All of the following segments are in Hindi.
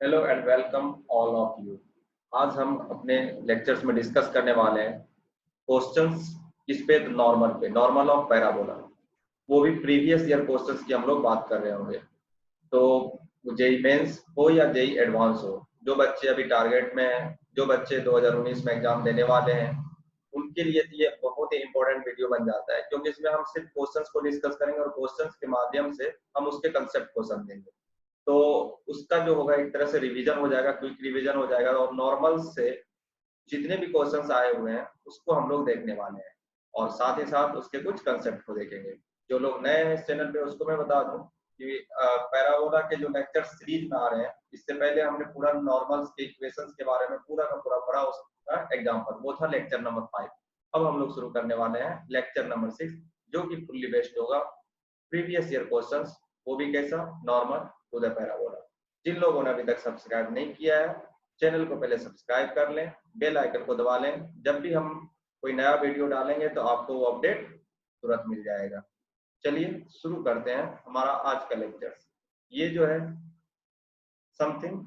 Hello and welcome all of you. आज हम अपने लेक्चर्स में डिस्कस करने वाले हैं क्वेश्चंस किस पे, नॉर्मल पे, नॉर्मल ऑफ पैराबोला। वो भी प्रीवियस ईयर क्वेश्चंस की हम लोग बात कर रहे होंगे। तो जेई मेंस हो या जेई एडवांस हो, जो बच्चे अभी टारगेट में हैं, जो बच्चे 2019 में एग्जाम देने वाले हैं, उनके लिए तो ये बहुत ही इंपॉर्टेंट वीडियो बन जाता है, क्योंकि इसमें हम सिर्फ क्वेश्चंस को डिस्कस करेंगे और क्वेश्चंस के माध्यम से हम उसके कंसेप्ट को समझेंगे। तो उसका जो होगा एक तरह से रिवीजन हो जाएगा, क्विक रिवीजन हो जाएगा, और नॉर्मल से जितने भी क्वेश्चंस आए हुए हैं उसको हम लोग देखने वाले हैं, और साथ ही साथ उसके कुछ कंसेप्ट को देखेंगे। जो लोग नए हैं इस चैनल पे, उसको मैं बता दूं कि पैराबोला के जो लेक्चर सीरीज में आ रहे हैं, इससे पहले हमने पूरा नॉर्मल्स के इक्वेशंस के बारे में पूरा का पूरा पढ़ा, उसका एग्जाम्पल वो था लेक्चर नंबर 5। अब हम लोग शुरू करने वाले हैं लेक्चर नंबर 6, जो कि फुल्ली बेस्ड होगा प्रीवियस ईयर क्वेश्चंस, वो भी कैसा, नॉर्मल टू द पैराबोला। जिन लोगों ने अभी तक सब्सक्राइब नहीं किया है, चैनल को पहले सब्सक्राइब कर लें, बेल आइकन को दबा लें। जब भी हम कोई नया वीडियो डालेंगे तो आपको वो अपडेट तुरंत मिल जाएगा। चलिए शुरू करते हैं हमारा आज का लेक्चर। ये जो है something,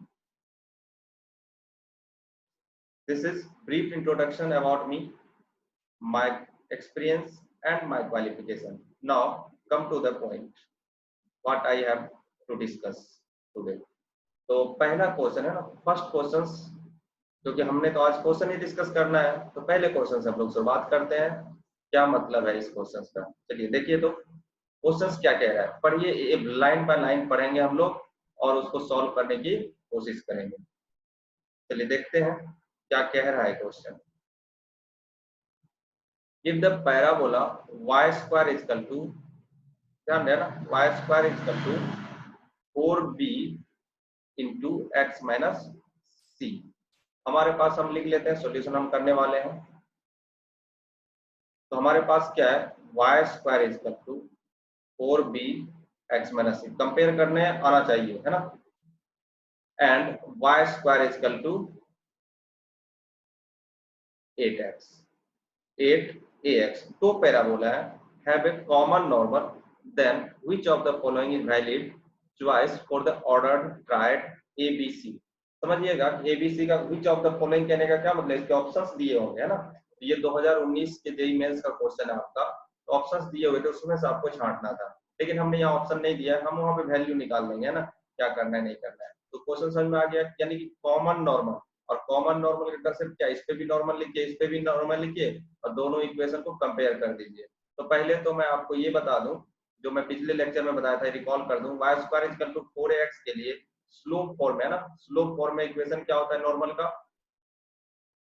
this is brief introduction about me, my experience and my qualification. Now come to the point what I have to discuss today. तो पहला क्वेश्चन है ना, फर्स्ट क्वेश्चन, क्योंकि हमने तो आज क्वेश्चन ही डिस्कस करना है, तो पहले क्वेश्चन से हम लोग शुरुआत करते हैं। क्या मतलब है इस क्वेश्चन का, चलिए देखिए। तो क्वेश्चन क्या कह रहा है, पढ़िए, लाइन बाय लाइन पढ़ेंगे हम लोग और उसको सॉल्व करने की कोशिश करेंगे। चलिए देखते हैं क्या कह रहा है question. If the parabola y square is equal to, ध्यान देना, y square is equal to 4b into x minus c. हमारे पास, हम लिख लेते हैं, सॉल्यूशन हम करने वाले हैं। तो हमारे पास क्या है, y square is equal to 4b x minus C, compare करने आना चाहिए, है ना। And y square is equal to 8x, 8ax। तो पैराबोला है, have a common normal, then which of the following is valid choice for the ordered triad ABC. समझिएगा, एबीसी का व्हिच ऑफ द फॉलोइंग कहने का क्या मतलब, इसके ऑप्शंस दिए होंगे, है ना। तो ये 2019 के जेईई मेंस का क्वेश्चन है आपका, तो ऑप्शंस दिए हुए थे, उसमें से आपको छांटना था, लेकिन हमने यहाँ ऑप्शन नहीं दिया है, हम वहां पे वैल्यू निकाल लेंगे, है ना, क्या करना है नहीं करना है। तो क्वेश्चन समझ में आ गया, यानी कि कॉमन नॉर्मल, और कॉमन नॉर्मल का कंसेप्ट क्या, इस पे भी नॉर्मल लिखिए, इस पे भी नॉर्मल लिखिए, और दोनों इक्वेशन को कंपेयर कर दीजिए। तो पहले तो मैं आपको ये बता दूं, जो मैं पिछले लेक्चर में बताया था, रिकॉल कर दूं, y square is equal to 4ax के लिए स्लोप फॉर्म है ना, स्लोप फॉर्म में इक्वेशन क्या होता है नॉर्मल का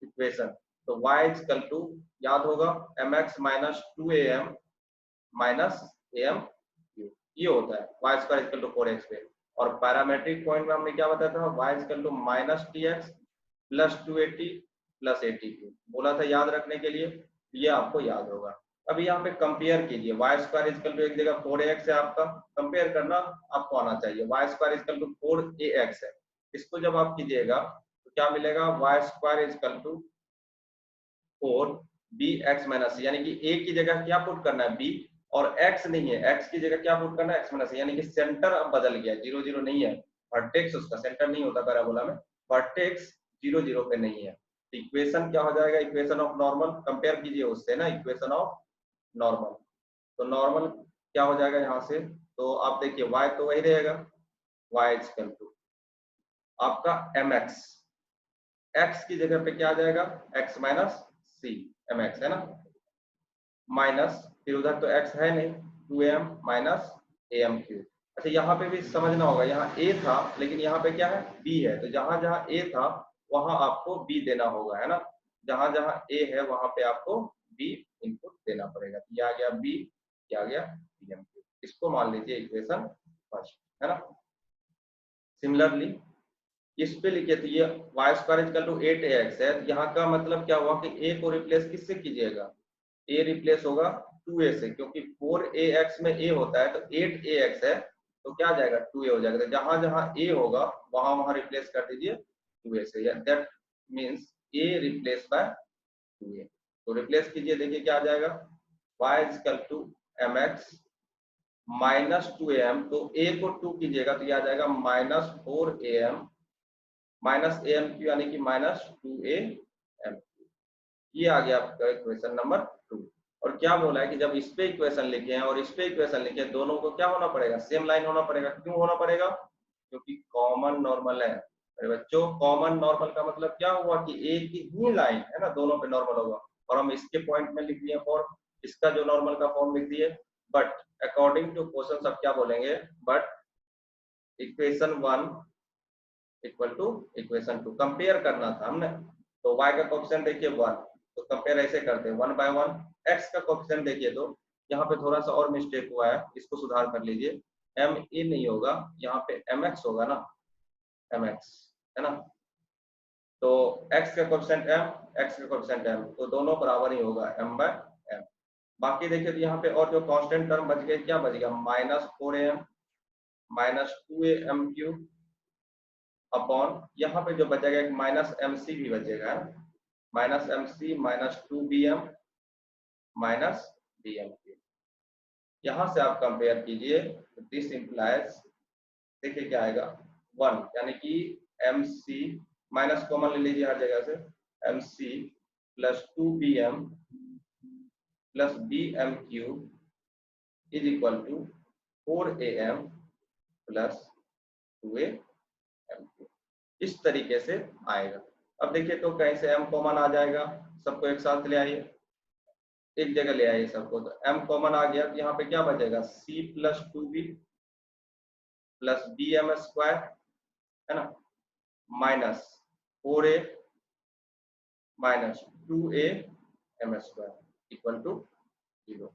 इक्वेशन। तो y इज इक्वल टू, याद होगा, mx minus 2am minus am cube, ये होता है y square is equal to 4x पे। और पैरामेट्रिक पॉइंट में हमने क्या बताया था, y is equal to minus tx plus 280 plus 80 cube बोला था, याद रखने के लिए, ये आपको याद होगा। अभी यहाँ पे कंपेयर कीजिए, y square is equal to, एक जगह 4ax है आपका, कंपेयर करना आपको आना चाहिए, y square is equal to 4ax है। इसको जब आप कीजिएगा तो क्या मिलेगा, y square is equal to 4bx minus, यानी कि a की जगह क्या पुट करना है, b, और x नहीं है, x की जगह क्या पुट करना है, x माइनस, यानी कि सेंटर अब बदल गया, 0 0 नहीं है, वर्टेक्स उसका सेंटर नहीं होता पैराबोला में, वर्टेक्स 0 0 पे नहीं है। इक्वेशन क्या हो जाएगा, इक्वेशन ऑफ नॉर्मल, कंपेयर कीजिए उससे ना, इक्वेशन ऑफ नॉर्मल। तो नॉर्मल क्या हो जाएगा यहाँ से, तो आप देखिए y तो वही रहेगा, y इज इक्वल टू आपका mx, x की जगह पे क्या आ जाएगा, x माइनस सी, mx है ना, माइनस, फिर उधर तो x है नहीं, 2am माइनस am क्यूब। अच्छा यहाँ पे भी समझना होगा, यहाँ a था लेकिन यहाँ पे क्या है, b है, तो जहां जहां a था वहां आपको b देना होगा, है ना, जहां जहां a है वहां पे आपको b इनपुट देना पड़ेगा। ये आ गया b, ये आ गया bm क्यूब, इसको मान लीजिए इक्वेशन फर्स्ट, है ना। सिमिलरली इस पे लिखे, तो ये y square is equal to 8ax है, तो यहाँ का मतलब क्या हुआ कि a को रिप्लेस किससे कीजिएगा, a रिप्लेस होगा 2a से, क्योंकि 4ax में a होता है, तो 8ax है, तो क्या आ जाएगा, 2a हो जाएगा। तो जहां जहां a होगा वहां वहां रिप्लेस कर दीजिए 2a से, that means a replace by 2a। तो रिप्लेस कीजिए, देखिए क्या आ जाएगा, y is equal to mx minus 2am, तो a को 2 कीजिएगा तो ये आ जाएगा minus 4am minus A M cube यानी कि माइनस 2a एम क्यू। ये आ गया आपका इक्वेशन नंबर 2। और क्या बोला है कि जब इस पे इक्वेशन लिखे हैं और इस पे इक्वेशन लिखे हैं, दोनों को क्या होना पड़ेगा, सेम लाइन होना पड़ेगा। क्यों होना पड़ेगा, क्योंकि कॉमन नॉर्मल है। अरे बच्चों, कॉमन नॉर्मल का मतलब क्या हुआ कि एक ही लाइन है ना, दोनों पे नॉर्मल होगा। और हम इसके पॉइंट में लिख दिए फॉर्म, इसका जो नॉर्मल का फॉर्म लिख दिए। बट अकॉर्डिंग टू क्वेश्चन सब क्या बोलेंगे, but equation 1 equal to equation 2 compare करना था हमने। तो y का कोएफिशिएंट देखिए 1, तो कंपेयर ऐसे करते हैं 1 बाय 1। x का कोएफिशिएंट देखिए, तो यहाँ पे थोड़ा सा और मिस्टेक हुआ है, इसको सुधार कर लीजिए। m a नहीं होगा, यहाँ पे mx होगा ना, mx है ना। तो x का कोएफिशिएंट m, x का कोएफिशिएंट m, तो दोनों बराबर ही होगा m बाय m। बाकी देखिए तो यहाँ पे और जो कांस्टेंट टर्म बच गए, क्या बच गया, minus 4am minus 2am cube upon, यहाँ पे जो बचेगा एक माइनस mc भी बचेगा, minus mc minus 2bm minus bm cube. यहाँ से आप कंपेयर कीजिए, दिस इंप्लाइज, देखिए क्या आएगा 1, यानी कि mc माइनस कॉमन ले लीजिए हर जगह से, mc plus 2bm plus bm cube is equal to 4am plus 2am cube. इस तरीके से आएगा। अब देखिए तो कहीं से m कॉमन आ जाएगा, सबको एक साथ ले आइए, एक जगह ले आइए सबको, तो m कॉमन आ गया, तो यहाँ पे क्या बचेगा, c plus 2b plus bm square है ना, minus 4a minus 2a m square equal to 0।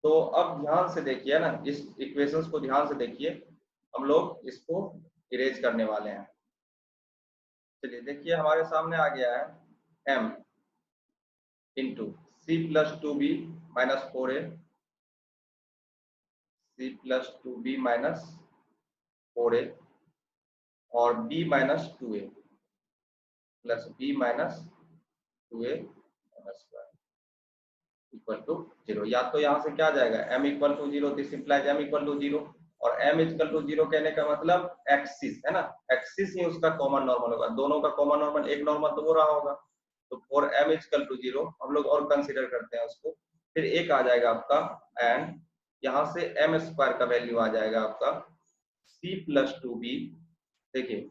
तो अब ध्यान से देखिए ना, इस इक्वेशंस को ध्यान से देखिए, हम लोग इसको इरेज करने वाले हैं। चलिए देखिए, हमारे सामने आ गया है m into C plus 2b minus 4a, C plus 2b minus 4a और b minus 2a plus b minus 2a equal to 0। या तो यहाँ से क्या आ जाएगा, m equal to 0, this implies m equal to 0, और m इक्वल टू 0 कहने का मतलब एक्सिस है ना, एक्सिस ही उसका कॉमन नॉर्मल होगा। दोनों का कॉमन नॉर्मल, एक नॉर्मल तो वो रहा होगा, तो फॉर m इक्वल टू 0 हम लोग और कंसीडर करते हैं उसको। फिर एक आ जाएगा आपका, एंड यहाँ से m स्क्वायर का वैल्यू आ जाएगा आपका c प्लस 2b, देखिए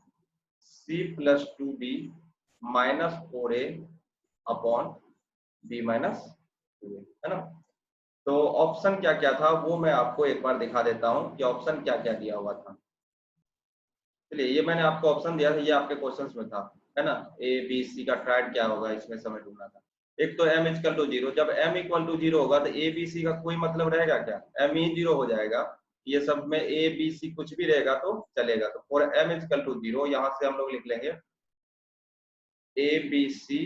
c plus 2b minus 4a upon b minus 2a है ना। तो ऑप्शन क्या क्या था वो मैं आपको एक बार दिखा देता हूँ कि ऑप्शन क्या क्या दिया हुआ था। चलिए, ये मैंने आपको ऑप्शन दिया था, ये आपके क्वेश्चंस में था, है ना। ए बी सी का ट्राइड क्या होगा, इसमें समय ढूंढना था। एक तो m इक्वल टू 0, जब m इक्वल टू 0 होगा तो ए बी सी का कोई मतलब रहेगा क्या, m ही 0 हो जाएगा। ये सब में ए बी सी कुछ भी रहेगा तो चलेगा। तो फॉर m इक्वल टू 0 यहाँ से हम लोग लिख लेंगे A B C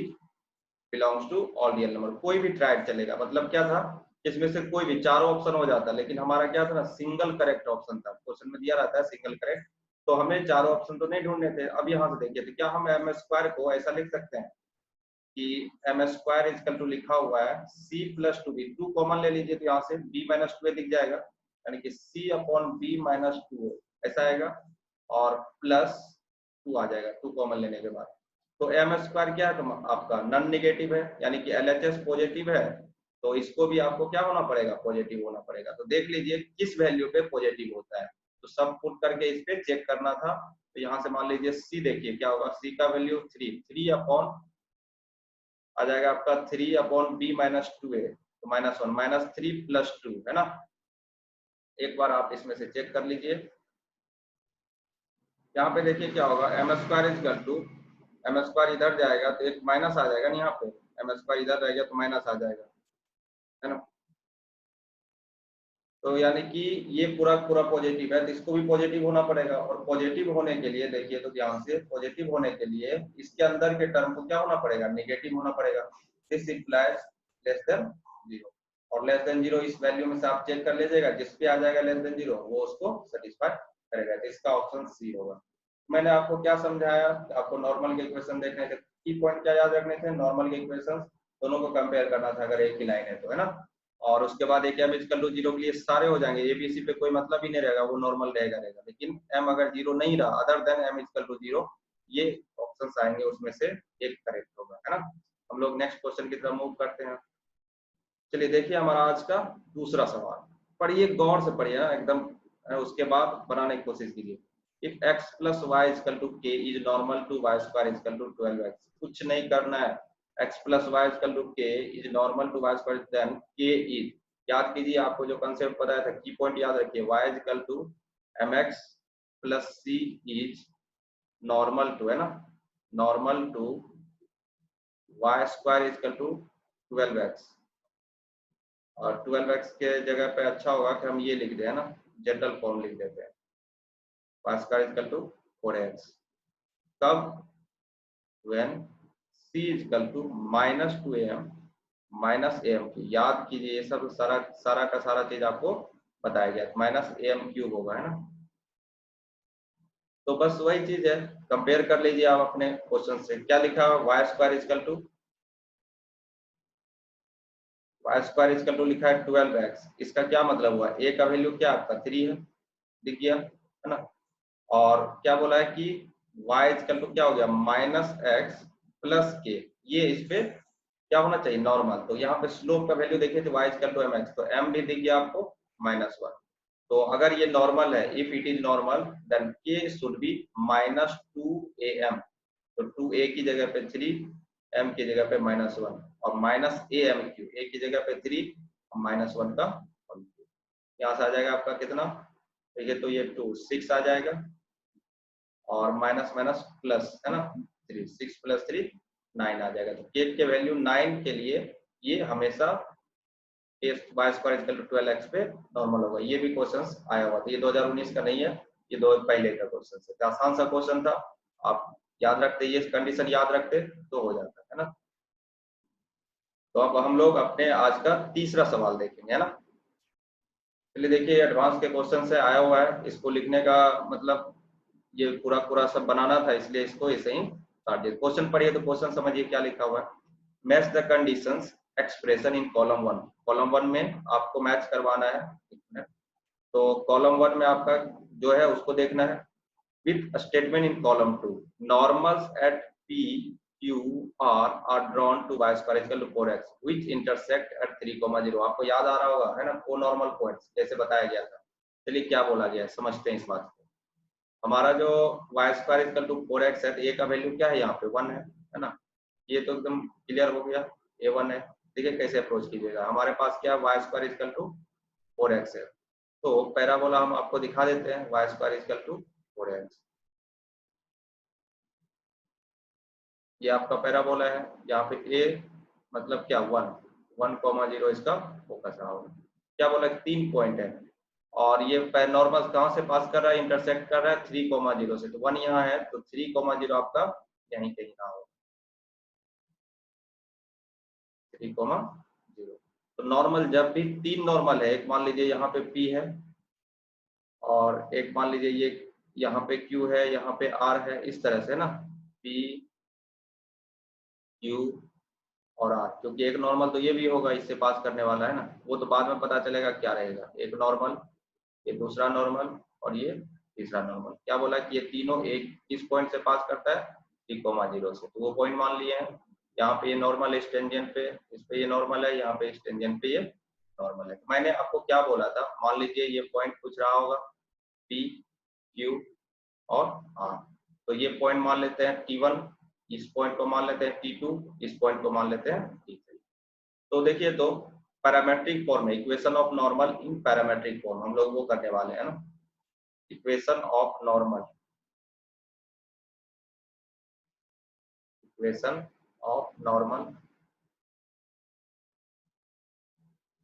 belongs to all real number, कोई भी ट्राइड चलेगा। मतलब क्या था, इसमें से कोई भी, चारों ऑप्शन हो जाता, लेकिन हमारा क्या था ना, सिंगल करेक्ट ऑप्शन था, क्वेश्चन में दिया रहता है सिंगल करेक्ट, तो हमें चारों ऑप्शन तो नहीं ढूंढने थे। अब यहाँ से देखिए, तो क्या हम एम स्क्वायर को ऐसा लिख सकते हैं कि एम स्क्वायर इजकल टू लिखा हुआ है सी प्लस 2b, 2 कॉमन ले लीजिए, तो यहाँ से b माइनस 2a दिख जाएगा, यानी कि c upon b minus 2a ऐसा आएगा, और प्लस 2 आ जाएगा 2 कॉमन लेने के बाद। तो एम स्क्वायर क्या है, तो आपका नॉन नेगेटिव है, यानी कि एलएचएस पॉजिटिव है, तो इसको भी आपको क्या होना पड़ेगा, पॉजिटिव होना पड़ेगा। तो देख लीजिए किस वैल्यू पे पॉजिटिव होता है, तो सब पुट करके इस पे चेक करना था। तो यहाँ से मान लीजिए सी, देखिए क्या होगा, सी का वैल्यू 3 अपॉन आ जाएगा आपका 3 अपॉन बी माइनस 2a, तो -1 माइनस 3 प्लस 2 है ना। एक बार आप इसमें से चेक कर लीजिए, यहाँ पे देखिए क्या होगा, M square is equal to, M square इधर जाएगा तो एक माइनस आ जाएगा, यहाँ पे एम स्क्वायर इधर रहेगा तो माइनस आ जाएगा, है ना। तो यानी कि ये पूरा पूरा पॉजिटिव है, तो इसको भी पॉजिटिव होना पड़ेगा। और पॉजिटिव होने के लिए देखिए तो ध्यान से, पॉजिटिव होने के लिए इसके अंदर के टर्म को क्या होना पड़ेगा, नेगेटिव होना पड़ेगा। दिस इंप्लाइज लेस देन 0, और लेस देन 0 इस वैल्यू में से आप चेक कर लीजिएगा, जिस पे आ जाएगा लेस देन 0 वो उसको सेटिस्फाई करेगा। तो इसका ऑप्शन सी होगा। मैंने आपको क्या समझाया, आपको नॉर्मल के इक्वेशन देखने थे, की पॉइंट क्या याद रखने थे, नॉर्मल के इक्वेशन दोनों को कंपेयर करना था अगर एक ही लाइन है तो, है ना। और उसके बाद एक m इक्वल टू 0 के लिए सारे हो जाएंगे, एबीसी पे कोई मतलब ही नहीं रहेगा, वो नॉर्मल रहेगा। लेकिन m अगर 0 नहीं रहा, other than m equal to 0, ये ऑप्शंस आएंगे उसमें से एक करेक्ट होगा, है ना। हम लोग नेक्स्ट क्वेश्चन की तरफ मूव करते हैं। चलिए देखिए हमारा आज का दूसरा सवाल, पढ़िए गौर से पढ़िए ना एकदम, उसके बाद बनाने की कोशिश कीजिए। If x plus y is equal to k is normal to y square is equal to 12x, कुछ नहीं करना है, x plus y is equal to k is normal to y square then k is, याद कीजिए आपको जो कंसेप्ट बताया था, की पॉइंट याद रखिए, y is equal to mx plus c is normal to, है ना, normal to y square is equal to 12x, और 12x के जगह पे अच्छा होगा कि हम ये लिख दें, है ना, जनरल फॉर्म लिख देते हैं, y square is equal to 4x, कब, when c is equal to minus 2am minus am cube, याद कीजिए ये सब सारा का सारा चीज आपको बताया गया, माइनस am क्यूब होगा, है ना। तो बस वही चीज है, कंपेयर कर लीजिए आप अपने क्वेश्चन से, क्या लिखा है, y स्क्वायर इजकल टू लिखा है 12x, इसका क्या मतलब हुआ, a का वैल्यू क्या आपका 3 है, दिख गया, है ना। और क्या बोला है कि y इजकल टू क्या हो गया, माइनस एक्स प्लस के, ये इस पे क्या होना चाहिए, नॉर्मल, तो यहाँ पे स्लोप का वैल्यू देखिए तो y इजकल टू mx, तो m भी दिख गया आपको -1, तो अगर ये नॉर्मल है, if it is normal then k should be -2am, तो 2a की जगह पे 3, m की जगह पे -1, और -am3, a की जगह पे 3, -1 का 1, यहाँ से आ जाएगा आपका कितना, देखिए तो ये 2 6 आ जाएगा, और माइनस माइनस प्लस, है ना, 3, 6 प्लस 3 9 आ जाएगा, तो k के वैल्यू 9 के लिए ये हमेशा Y square equal to 12x पे नॉर्मल होगा। ये भी क्वेश्चंस आया हुआ था, ये 2019 का नहीं है, ये दो पहले का क्वेश्चन है, आसान सा क्वेश्चन था, आप याद रखते, ये कंडीशन याद रखते तो हो जाता है ना। तो अब हम लोग अपने आज का तीसरा सवाल देखेंगे, है ना। चलिए देखिए एडवांस के क्वेश्चन से आया हुआ है, इसको लिखने का मतलब ये पूरा पूरा सब बनाना था, इसलिए इसको ऐसे ही काट दिया। क्वेश्चन पढ़िए तो क्वेश्चन समझिए क्या लिखा हुआ है, match the conditions expression in column 1, column 1 में आपको मैच करवाना है, तो कॉलम 1 में आपका जो है उसको देखना है, with statement in column 2 normals at p q r are drawn to y square equal to 4x which intersect at 3,0, आपको याद आ रहा होगा, है ना, को नॉर्मल पॉइंट्स जैसे बताया गया था। चलिए क्या बोला गया है समझते हैं इस बात को। हमारा जो Y square equal to 4x है, तो ए का वैल्यू क्या है, यहाँ पे 1 है ना, ये तो एकदम क्लियर हो गया, ए 1 है। देखिए कैसे अप्रोच कीजिएगा, हमारे पास क्या Y square equal to 4x है, तो पैराबोला हम आपको दिखा देते हैं, Y square equal to 4x, ये आपका पैराबोला है, यहाँ पे ए मतलब क्या 1,0 इसका फोकस रहा होगा। क्या बोला 3 पॉइंट है, और ये नॉर्मल कहाँ से पास कर रहा है, इंटरसेक्ट कर रहा है 3,0 से, तो 1 यहाँ है, तो 3,0 आपका यहीं कहीं रहा होगा, 3,0। तो नॉर्मल जब भी 3 नॉर्मल है, एक मान लीजिए यहाँ पे P है, और एक मान लीजिए ये यहाँ पे Q है, यहाँ पे R है, इस तरह से ना, P Q और R, क्योंकि एक नॉर्मल तो ये भी होगा, इससे पास करने वाला है ना, वो तो बाद में पता चलेगा क्या रहेगा, एक नॉर्मल, ये दूसरा नॉर्मल, और ये तीसरा नॉर्मल। क्या बोला कि ये तीनों एक किस पॉइंट से पास करता है, 3,0 से, तो वो पॉइंट मान लिए हैं। यहाँ पे ये नॉर्मल है स्टेंजेंट पे, इस पे ये नॉर्मल है, यहाँ पे स्टेंजेंट पे ये नॉर्मल है। तो मैंने आपको क्या बोला था, मान लीजिए ये पॉइंट पूछ रहा होगा P Q और R, तो ये पॉइंट मान लेते हैं T1, इस पॉइंट को मान लेते हैं T2, इस पॉइंट को मान लेते हैं T3। तो देखिए तो पैरामेट्रिक फॉर्म है, equation of normal in parametric form हम लोग वो करने वाले हैं ना, equation of normal, equation of normal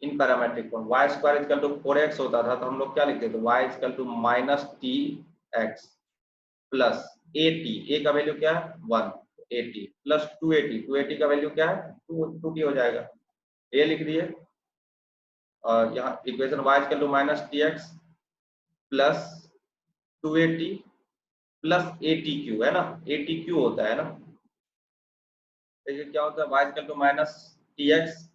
in parametric form, y square equal to 4x होता था, तो हम लोग क्या लिखते थे, y equal to -tx plus a का वैल्यू क्या है 1, at प्लस 2at का वैल्यू क्या है 2t हो जाएगा, a लिख दिए, और यहाँ equation y equal to -tx plus 2at plus atq, है ना, atq होता है ना, देखिए क्या होता है, y equal to -tx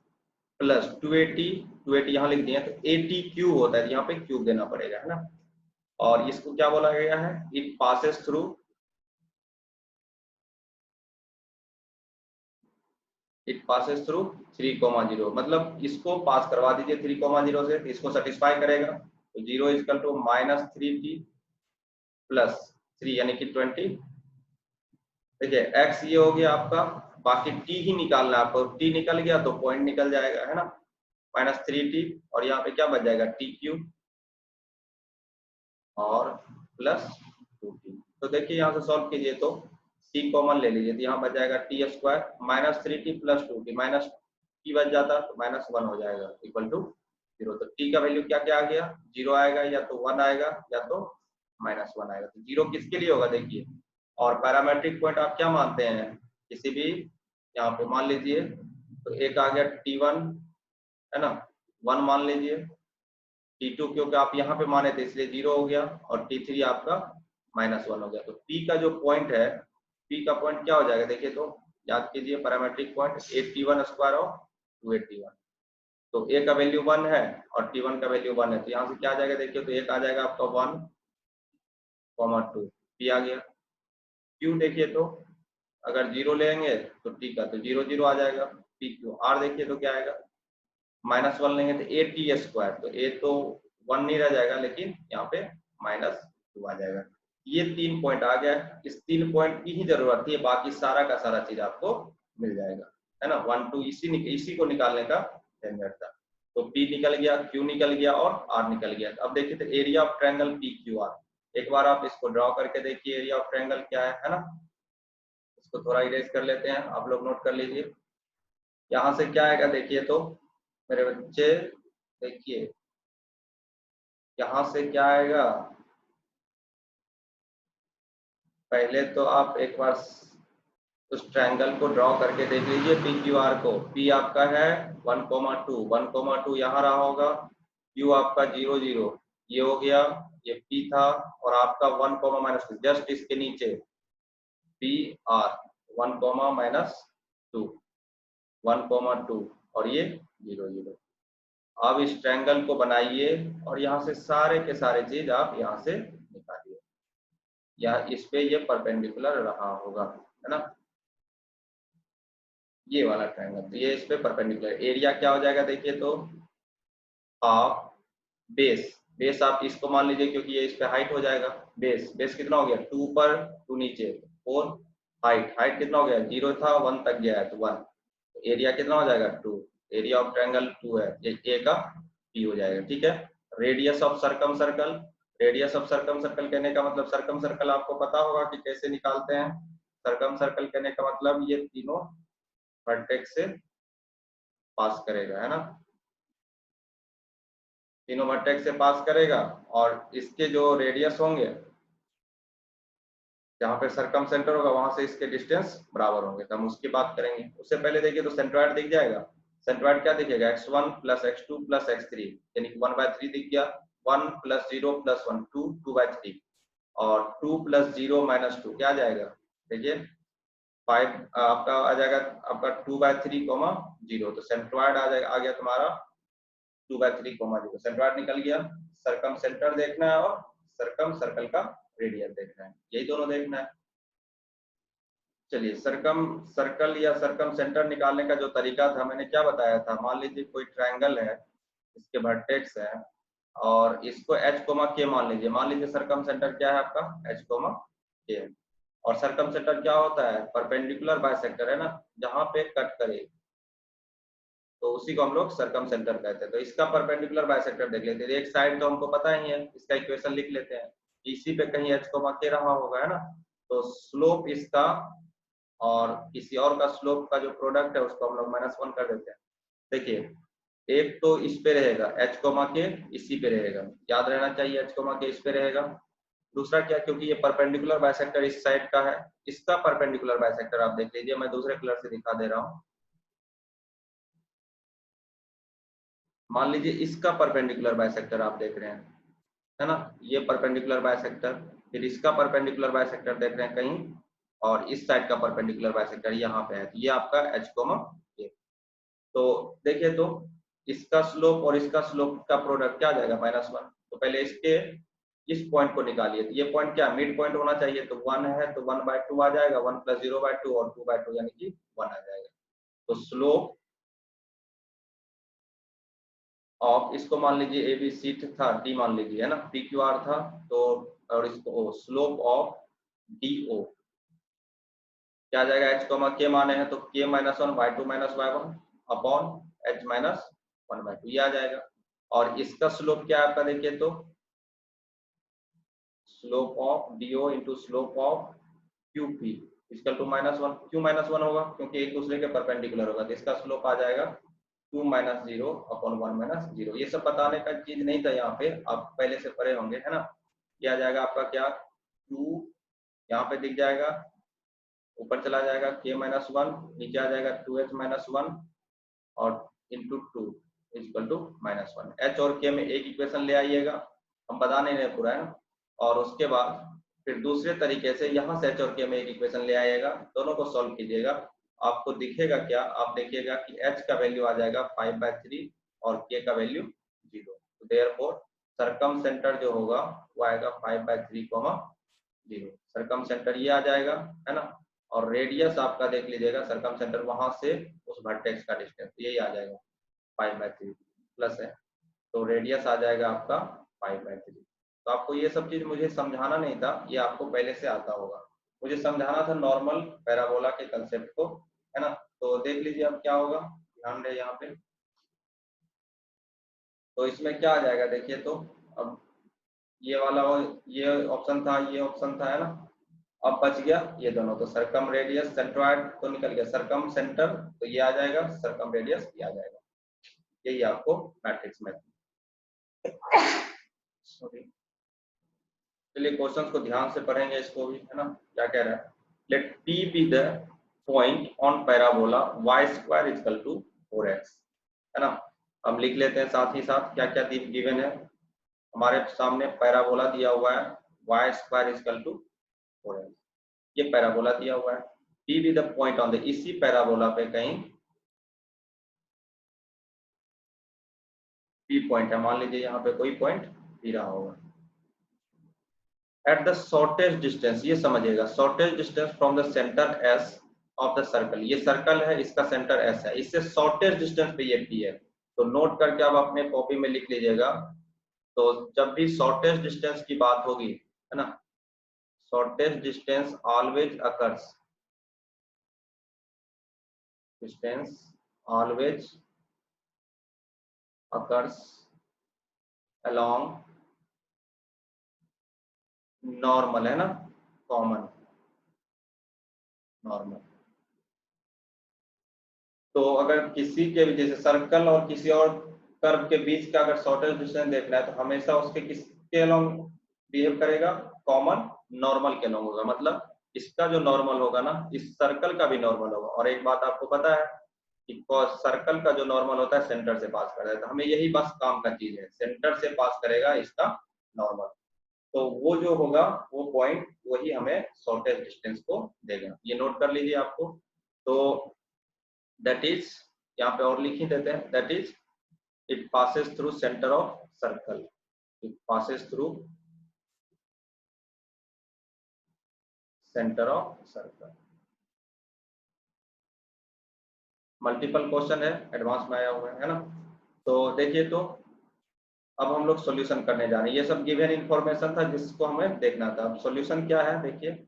plus 280 यहाँ लिख दिए, तो atq होता है, यहाँ पे क्यूब देना पड़ेगा, है ना। और इसको क्या बोला गया है, it passes through it passes through 3,0, मतलब इसको पास करवा दीजिए 3,0 से, इसको सेटिस्फाई करेगा। तो 0 इजकल टू -3t प्लस 3 यानी कि 20। देखिए x ये हो गया आपका, बाकी t ही निकालना है आपको, t निकल गया तो पॉइंट निकल जाएगा, है ना, -3t, और यहाँ पे क्या बच जाएगा t³ और +2t। तो देखिए यहाँ से सॉल्व कीजिए तो c कॉमन ले लीजिए, तो यहाँ बच जाएगा t² -3t + 2t, minus t बच जाता तो -1 हो जाएगा इक्वल टू 0। तो t का वैल्यू क्या क्या आ गया, 0 आएगा, या तो 1 आएगा, या तो -1 आएगा। तो 0 किसके लिए होगा देखिए, और पैरामेट्रिक पॉइंट आप क्या मानते हैं, किसी भी यहाँ पे मान लीजिए, तो एक आ गया t1, है ना, 1 मान लीजिए, t2 क्योंकि आप यहाँ पे माने थे इसलिए 0 हो गया, और t3 आपका -1 हो गया। तो p का जो पॉइंट है, p का पॉइंट क्या हो जाएगा देखिए, तो याद कीजिए पैरामेट्रिक पॉइंट 8t1² और 281। तो a का वैल्यू 1 है और t1 का वैल्यू 1 है, तो यहाँ से क्या आ जाएगा देखिए, तो एक आ जाएगा आपका 1,2, p आ गया। q देखिए तो अगर 0 लेंगे तो t का तो 0 0 आ जाएगा, pq। r देखिए तो क्या आएगा, -1 लेंगे तो at², तो a तो 1 नहीं रह जाएगा, लेकिन यहाँ पे -2 आ जाएगा। ये 3 पॉइंट आ गया, इस 3 पॉइंट की ही जरूरत थी, बाकी सारा का सारा चीज आपको मिल जाएगा, है ना। 1 2 इसी को निकालने का झंझट था। तो P निकल गया, Q निकल गया और R निकल गया। अब देखिए तो एरिया ऑफ ट्रायंगल PQR, एक बार आप इसको ड्रॉ करके देखिए एरिया ऑफ ट्रायंगल क्या है ना। इसको थोड़ा इरेज कर लेते हैं, आप लोग नोट कर लीजिए। यहाँ से क्या आएगा देखिए तो मेरे बच्चे, देखिए यहाँ से क्या आएगा, पहले तो आप एक बार उस ट्रायंगल को ड्रॉ करके देख लीजिए PQR को। P आपका है 1,2 यहाँ रहा होगा, Q आपका 0 0 ये हो गया, ये P था, और आपका 1, -2 जस्ट इसके नीचे PR 1, -2 1,2 और ये 0 0। अब इस ट्रायंगल को बनाइए और यहाँ से सारे के सारे चीज आप यहाँ से निकालिए, या इस पे ये परपेंडिकुलर रहा होगा, है ना, ये वाला ट्रायंगल, तो ये इस पे परपेंडिकुलर। एरिया क्या हो जाएगा देखिए तो हाफ बेस, बेस आप इसको मान लीजिए क्योंकि ये इस पे हाइट हो जाएगा, बेस कितना हो गया 2 पर 2 नीचे 4, हाइट कितना हो गया 0 था 1 तक गया है तो 1, एरिया कितना हो जाएगा 2, एरिया ऑफ ट्रायंगल 2 है, ये ए का p हो जाएगा, ठीक है। Radius of circum circle, radius of circum circle कहने का मतलब, सर्कम सर्कल आपको पता होगा कि कैसे निकालते हैं। सर्कम सर्कल कहने का मतलब ये तीनों वर्टेक्स से पास करेगा, है ना, तीनों वर्टेक्स से पास करेगा, और इसके जो रेडियस होंगे, जहाँ पे सरकम सेंटर होगा वहां से इसके डिस्टेंस बराबर होंगे, तो हम उसकी बात करेंगे। उससे पहले देखिए तो सेंट्रॉइड दिख जाएगा, सेंट्रॉइड क्या दिखेगा x1 + x2 + x3 यानी कि 1/3 दिख गया, 1 + 0 + 1 2 2/3, और 2 + 0 - 2 क्या आ जाएगा देखिए 5 आपका आ जाएगा, आपका 2/3, 0, तो सेंट्रॉइड आ जाएगा, आ गया तुम्हारा 2/3, 0, सेंट्रॉइड निकल गया। सरकम सेंटर देखना है और सरकम सर्कल का रेडियस देखना है, यही दोनों देखना है। चलिए सरकम सर्कल या सरकम सेंटर निकालने का जो तरीका था मैंने क्या बताया था, मान लीजिए कोई ट्रायंगल है, इसके वर्टेक्स है, और इसको h, k मान लीजिए, सरकम सेंटर क्या है आपका h, k, और सरकम सेंटर क्या होता है परपेंडिकुलर बाइसेक्टर, है ना, जहां पे कट करे, तो उसी को हम लोग सरकम सेंटर कहते हैं। तो इसका परपेंडिकुलर बाइसेक्टर देख लेते हैं, एक साइड तो हमको पता ही है, इसका इक्वेशन लिख लेते हैं, इसी पे कहीं h, k रहा होगा, है ना, तो स्लोप इसका और किसी और का स्लोप का जो प्रोडक्ट है उसको हम लोग -1 कर देते हैं। देखिए एक तो इस पे रहेगा h, k इसी पे रहेगा, याद रहना चाहिए h, k इस पे रहेगा। दूसरा क्या, क्योंकि ये परपेंडिकुलर बाइसेक्टर इस साइड का है, इसका परपेंडिकुलर बाइसेक्टर आप देख लीजिए, मैं दूसरे कलर से दिखा दे रहा हूँ। मान लीजिए इसका परपेंडिकुलर बाइसेक्टर आप देख रहे हैं, है ना, ये परपेंडिकुलर बाइसेक्टर, फिर इसका परपेंडिकुलर बाइसेक्टर देख रहे हैं कहीं, और इस साइड का परपेंडिकुलर बाइसेक्टर यहाँ पे है, तो ये आपका h, k। तो देखिए तो इसका स्लोप और इसका स्लोप का प्रोडक्ट क्या आ जाएगा -1, तो पहले इसके इस पॉइंट को निकालिए, तो ये पॉइंट क्या मिड पॉइंट होना चाहिए, तो 1 है तो 1/2 आ जाएगा, 1 + 0/2 और 2/2 यानी कि 1 आ जाएगा। तो स्लोप ऑफ, इसको मान लीजिए ए बी सी था, डी मान लीजिए, है ना, पी क्यू आर था, तो और इसको स्लोप ऑफ डी ओ क्या आ जाएगा, एच कोमा के माने हैं तो के minus one by two minus by one upon H minus one by two, ये आ जाएगा। और इसका स्लोप क्या है आपका, देखिए तो slope of DO into slope of Q P equal to minus one, Q minus one होगा क्योंकि एक दूसरे के परपेंडिकुलर होगा, तो इसका स्लोप आ जाएगा two minus zero upon one minus zero. ये सब बताने का चीज नहीं था यहाँ पे, आप पहले से पढ़े होंगे, है ना। ये आ जाएगा आपका क्या, टू यहाँ पे दिख जाएगा, ऊपर चला जाएगा के माइनस वन, नीचे आ जाएगा टू एच माइनस वन और into two equal to minus one. H और के में एक इक्वेशन ले आइएगा, हम बता नहीं रहे पूरा, है ना। और उसके बाद फिर दूसरे तरीके से यहाँ से एच और के में एक इक्वेशन ले आइएगा, दोनों को सॉल्व कीजिएगा, आपको दिखेगा क्या, आप देखिएगा कि एच का वैल्यू आ जाएगा 5/3 और के का वैल्यू 0। तो देयरफॉर सरकम सेंटर जो होगा वो आएगा 5/3, 0। सरकम सेंटर ये आ जाएगा, है ना। और रेडियस आपका देख लीजिएगा, सरकम सेंटर वहां से उस वर्टेक्स का डिस्टेंस यही आ जाएगा 5/3 प्लस है, तो रेडियस आ जाएगा आपका 5/3। तो आपको ये सब चीज मुझे समझाना नहीं था, ये आपको पहले से आता होगा, मुझे समझाना था नॉर्मल पैराबोला के कंसेप्ट को, है ना। तो देख लीजिए अब क्या होगा, ध्यान दे यहाँ पे। तो इसमें क्या आ जाएगा देखिए तो, अब ये वाला ये ऑप्शन था, ये ऑप्शन था, है ना। अब बच गया ये दोनों, तो सरकम रेडियस सेंट्रॉइड तो निकल गया, सरकम सेंटर तो ये आ जाएगा, सरकम रेडियस ये आ जाएगा। यही आपको मैट्रिक्स में, सॉरी, चलिए क्वेश्चंस को ध्यान से पढ़ेंगे इसको भी, है ना। क्या कह रहा है, let p be the point on parabola y square equal to 4x, है ना। हम लिख लेते हैं साथ ही साथ क्या क्या गिवन है, हमारे सामने पैराबोला दिया हुआ है y square equal to 4x, ये पैराबोला दिया हुआ है, p be the point on the, इसी पैराबोला पे कहीं p पॉइंट है, मान लीजिए यहाँ पे कोई पॉइंट भी रहा होगा, एट द शॉर्टेस्ट डिस्टेंस, ये समझिएगा, shortest distance from the centre S of the circle, ये सर्कल है, इसका सेंटर एस है, इससे शॉर्टेस्ट डिस्टेंस पे ये पी है, तो नोट करके आप अपने कॉपी में लिख लीजिएगा। तो जब भी शॉर्टेस्ट डिस्टेंस की बात होगी, है ना, shortest distance always occurs, distance always occurs along normal, है ना, कॉमन नॉर्मल। तो अगर किसी के भी जैसे सर्कल और किसी और कर्व के बीच का अगर शॉर्टेस्ट डिस्टेंस देखना है तो हमेशा उसके किसके अलोंग बिहेव करेगा, कॉमन नॉर्मल के अलोंग होगा, मतलब इसका जो नॉर्मल होगा ना, इस सर्कल का भी नॉर्मल होगा। और एक बात आपको पता है कि सर्कल का जो नॉर्मल होता है सेंटर से पास करता है, तो हमें यही बस काम का चीज है, सेंटर से पास करेगा इसका नॉर्मल, तो वो जो होगा वो पॉइंट वही हमें शॉर्टेस्ट डिस्टेंस को देगा, ये नोट कर लीजिए आपको। तो that is, यहाँ पे और लिख ही देते हैं, that is it passes through center of circle, it passes through center of circle। Multiple question है, एडवांस में आया हुआ है ना। तो देखिए तो अब हम लोग सॉल्यूशन करने जा रहे हैं, ये सब गिवन इंफॉर्मेशन था जिसको हमें देखना था। अब सॉल्यूशन क्या है देखिए,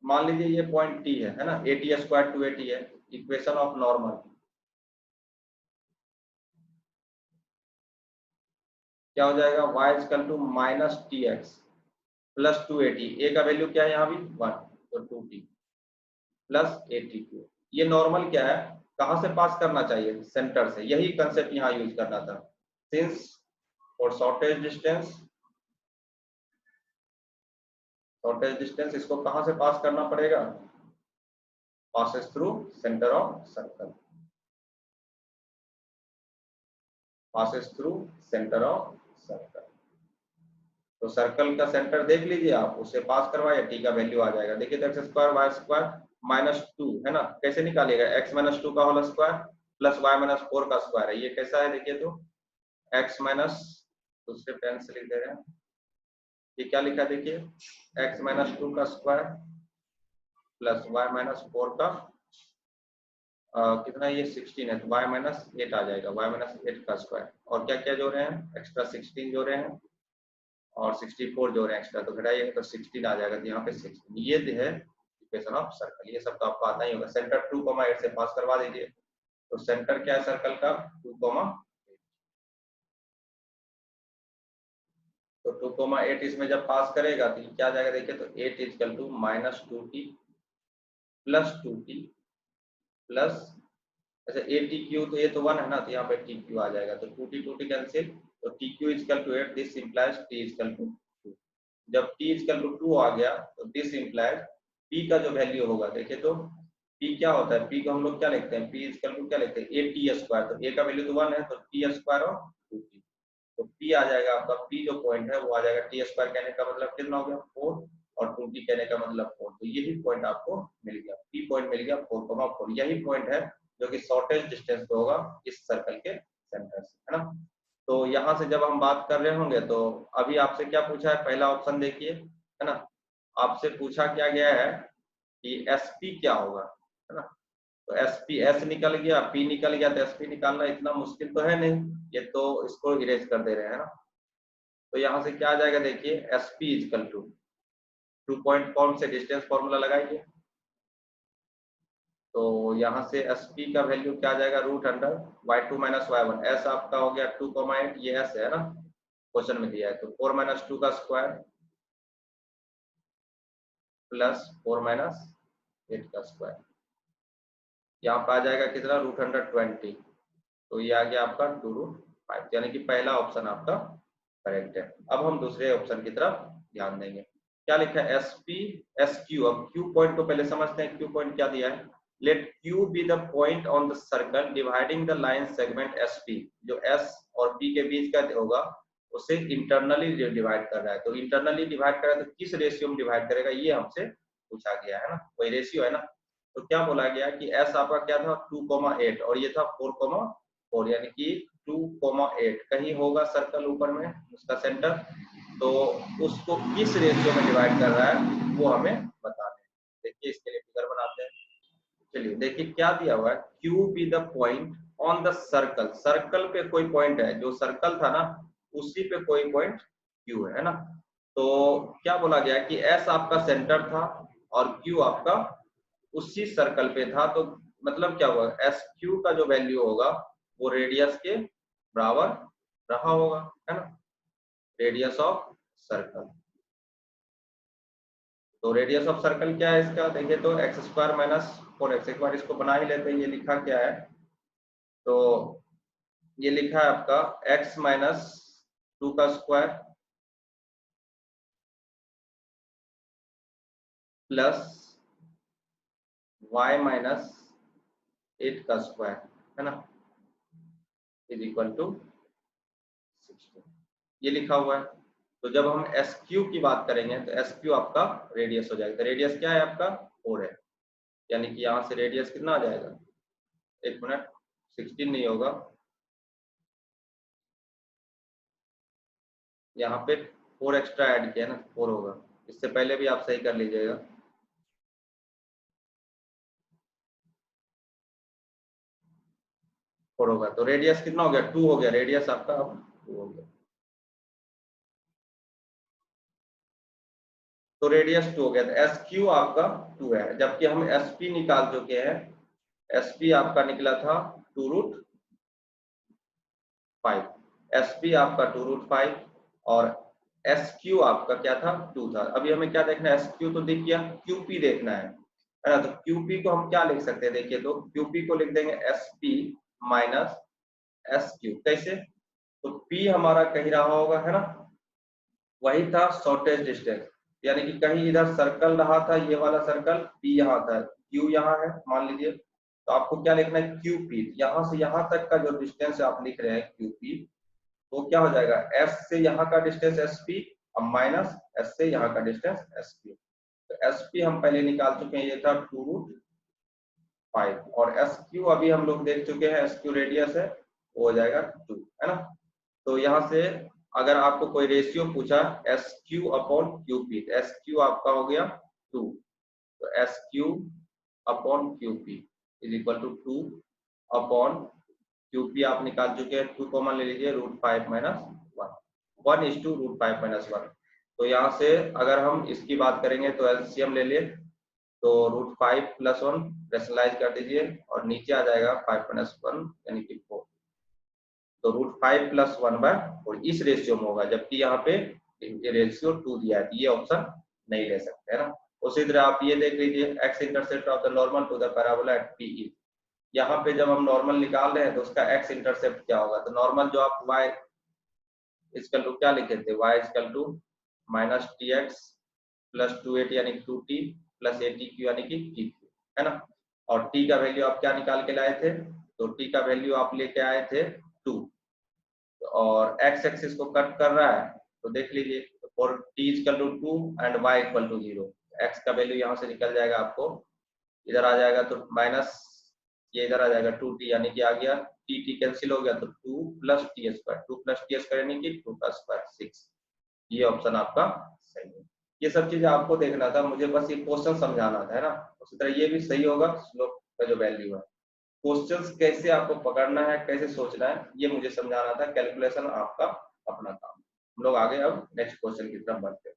मान लीजिए ये पॉइंट टी है ना, A T square two A T है, इक्वेशन ऑफ नॉर्मल क्या हो जाएगा, y equal to minus T x plus 280, A का वैल्यू क्या है यहाँ भी 1, तो 2t प्लस 82। ये नॉर्मल क्या है, कहां से पास करना चाहिए, सेंटर से, यही कंसेप्ट यहाँ यूज करना था। सिंस फॉर शॉर्टेज डिस्टेंस इसको कहां से पास करना पड़ेगा, passes through center of circle, passes through center of circle। तो सर्कल का सेंटर देख लीजिए आप, उससे पास करवाइए, टी का वैल्यू आ जाएगा, देखिए x square y square minus 2, है ना, कैसे निकालिएगा, एक्स माइनस 2 का whole square plus y minus 4 का स्क्वायर है, ये कैसा है देखिए तो एक्स माइनस, दूसरे पेन से लिख दे रहे हैं, ये क्या लिखा देखिए, एक्स माइनस 2 का स्क्वायर प्लस y माइनस 4 का कितना, ये 16 है तो y माइनस 8 आ जाएगा, y माइनस 8 का स्क्वायर। और क्या क्या जोड़ रहे हैं, एक्स्ट्रा 16 जोड़ रहे हैं और 64 जोड़ रहे हैं एक्स्ट्रा, तो घटाइएगा तो 16 आ जाएगा। तो यहाँ पे 16 ये है इक्वेशन ऑफ सर्कल। ये सब तो आपको आता ही होगा। सेंटर 2,8 से पास करवा दीजिए। तो सेंटर क्या है सर्कल का, 2,8। तो 2,8 इसमें जब पास करेगा तो क्या आ जाएगा, देखिए तो 8 is equal to minus 2t plus 2t plus, अच्छा ए टी क्यू, तो ये तो 1 है ना, तो यहाँ पे टी क्यू आ जाएगा। तो 2t कैंसिल, तो T cube is equal to 8, this implies T is equal to 2। जब टी इजकल टू 2 आ गया तो दिस इंप्लाइज पी का जो वैल्यू होगा, देखिए तो पी क्या होता है, पी को हम लोग क्या लिखते हैं, पी इजकल टू क्या लिखते हैं, ए टी स्क्वायर। तो ए का वैल्यू तो 1 है, तो टी स्क्वायर और 2t, तो पी आ जाएगा आपका, पी जो पॉइंट है वो आ जाएगा, टी स्क्वायर कहने का मतलब कितना हो गया 4 और 2t कहने का मतलब 4। तो यही पॉइंट आपको मिल गया, पी पॉइंट मिल गया 4,4। यही पॉइंट है जो कि शॉर्टेज डिस्टेंस पे होगा इस सर्कल के सेंटर से, है ना। तो यहाँ से जब हम बात कर रहे होंगे तो अभी आपसे क्या पूछा है, पहला ऑप्शन देखिए, है ना। आपसे पूछा क्या गया है कि एसपी क्या होगा, है ना। तो एसपी, एस निकल गया, पी निकल गया, तो एसपी निकालना इतना मुश्किल तो है नहीं, ये तो इसको इरेज कर दे रहे हैं, है ना। तो यहाँ से क्या आ जाएगा, देखिए एसपी इजकल टू 2 पॉइंट कौन से डिस्टेंस फॉर्मूला लगाइए। तो यहाँ से एसपी का वैल्यू क्या आ जाएगा, root under y2 minus y1। S आपका हो गया 2,8, ये एस है ना, क्वेश्चन में दिया है। तो 4 माइनस 2 का स्क्वायर प्लस 4 माइनस 8 का स्क्वायर, यहाँ पे आ जाएगा कितना, रूट अंडर 20। तो ये आ गया आपका 2√5, यानी कि पहला ऑप्शन आपका करेक्ट है। अब हम दूसरे ऑप्शन की तरफ ध्यान देंगे। क्या लिखा है, एस पी एस क्यू। अब क्यू पॉइंट को पहले समझते हैं, क्यू पॉइंट क्या दिया है, let Q be the point on the circle dividing the line segment S P. जो एस और पी के बीच का होगा उसे इंटरनली डिवाइड कर रहा है। तो इंटरनली डिवाइड कर रहा है तो किस रेशियो में डिवाइड करेगा, ये हमसे पूछा गया है ना, कोई रेशियो है ना। तो क्या बोला गया कि एस आपका क्या था 2,8 और ये था 4,4, यानी कि 2,8 कहीं होगा सर्कल ऊपर में उसका सेंटर, तो उसको किस रेशियो में डिवाइड कर रहा है वो हमें बता दें। देखिए इसके लिए फिगर बनाते हैं। चलिए देखिए क्या दिया हुआ है, Q be the point on the circle. Circle पे कोई पॉइंट है, जो सर्कल था ना उसी पे कोई पॉइंट क्यू है ना। तो क्या बोला गया कि एस आपका सेंटर था और क्यू आपका उसी सर्कल पे था। तो मतलब क्या हुआ, एस क्यू का जो वैल्यू होगा वो रेडियस के बराबर रहा होगा, है ना, रेडियस ऑफ सर्कल। तो रेडियस ऑफ सर्कल क्या है इसका, देखिए तो एक्स स्क्वायर माइनस 4x। एक बार इसको बना ही लेते हैं, ये लिखा क्या है, तो ये लिखा है आपका x माइनस 2 का स्क्वायर प्लस y माइनस 8 का स्क्वायर, है ना, इज इक्वल टू 16, ये लिखा हुआ है। तो जब हम एस क्यू की बात करेंगे तो एस क्यू आपका रेडियस हो जाएगा। तो रेडियस क्या है आपका 4 है, यानी कि यहाँ से रेडियस कितना आ जाएगा, एक मिनट, 16 नहीं होगा, यहाँ पे 4 एक्स्ट्रा ऐड किया ना, 4 होगा। इससे पहले भी आप सही कर लीजिएगा। फोर होगा तो रेडियस कितना हो गया, 2 हो गया, रेडियस आपका अब 2 हो गया। तो रेडियस 2 हो गया, तो एस क्यू आपका 2 है, जबकि हम एस पी निकाल चुके हैं। एस पी आपका निकला था 2√5, एस पी आपका 2√5 और एस क्यू आपका क्या था 2 था। अभी हमें क्या देखना है, एस क्यू तो दिख गया, क्यू पी देखना है ना। तो क्यू पी को हम क्या लिख सकते हैं, देखिए तो क्यू पी को लिख देंगे S P minus S Q. कैसे, तो पी हमारा कहीं रहा होगा, है ना, वही था शॉर्टेज डिस्टेंस, यानी कि कहीं इधर सर्कल रहा था, ये वाला सर्कल, पी यहाँ था, क्यू यहाँ है मान लीजिए। तो आपको क्या लिखना है, क्यू पी, यहाँ से यहाँ तक का जो डिस्टेंस आप लिख रहे हैं क्यू पी, तो क्या हो जाएगा, एस से यहाँ का डिस्टेंस एस पी और माइनस एस से यहाँ का डिस्टेंस एस पी। तो एस पी हम पहले निकाल चुके हैं, ये था 2√5 और एस क्यू अभी हम लोग देख चुके हैं, एस क्यू रेडियस है, वो हो जाएगा 2, है ना। तो यहाँ से अगर आपको कोई रेशियो पूछा S Q upon Q P, S Q आपका हो गया 2 तो S Q upon Q P is equal to 2 upon Q P आप निकाल चुके हैं, 2 कॉमन ले लीजिए, √5 माइनस 1 इज टू √5 माइनस 1। तो यहाँ से अगर हम इसकी बात करेंगे तो एलसीएम ले लिए, तो √5 प्लस 1 रेशनलाइज कर दीजिए और नीचे आ जाएगा 5 माइनस 1 यानी कि 4। तो √5 प्लस 1/4 इस रेशियो में होगा, जबकि यहाँ पे रेशियो 2 दिया है, ये ऑप्शन नहीं ले सकते, है ना। उसी तरह आप ये देख लीजिए, x intercept of the normal to the parabola at P E. यहाँ पे जब हम नॉर्मल निकाल रहे हैं तो उसका एक्स इंटरसेप्ट क्या होगा, तो नॉर्मल जो आप y इक्वल टू क्या लिखे थे, y equal to minus T x plus 280 यानी 2t प्लस 80q यानी कि tq, है ना। और t का वैल्यू आप क्या निकाल के लाए थे, तो t का वैल्यू आप लेके आए थे 2, और x एक्सिस को कट कर रहा है तो देख लीजिए, for t equal to 2 and y equal to 0, x का वैल्यू यहाँ से निकल जाएगा, आपको इधर आ जाएगा तो माइनस, ये इधर आ जाएगा 2t यानी कि आ गया t कैंसिल हो गया तो 2 plus T square, 2 plus T square यानी कि 2 का स्क्वायर 6। ये ऑप्शन आपका सही है। ये सब चीजें आपको देखना था, मुझे बस ये क्वेश्चन समझाना था, है ना। उसी तरह ये भी सही होगा, स्लोप का जो वैल्यू है, क्वेश्चंस कैसे आपको पकड़ना है, कैसे सोचना है, ये मुझे समझाना था। कैलकुलेशन आपका अपना काम। हम लोग आगे अब नेक्स्ट क्वेश्चन की तरफ बढ़ते हैं।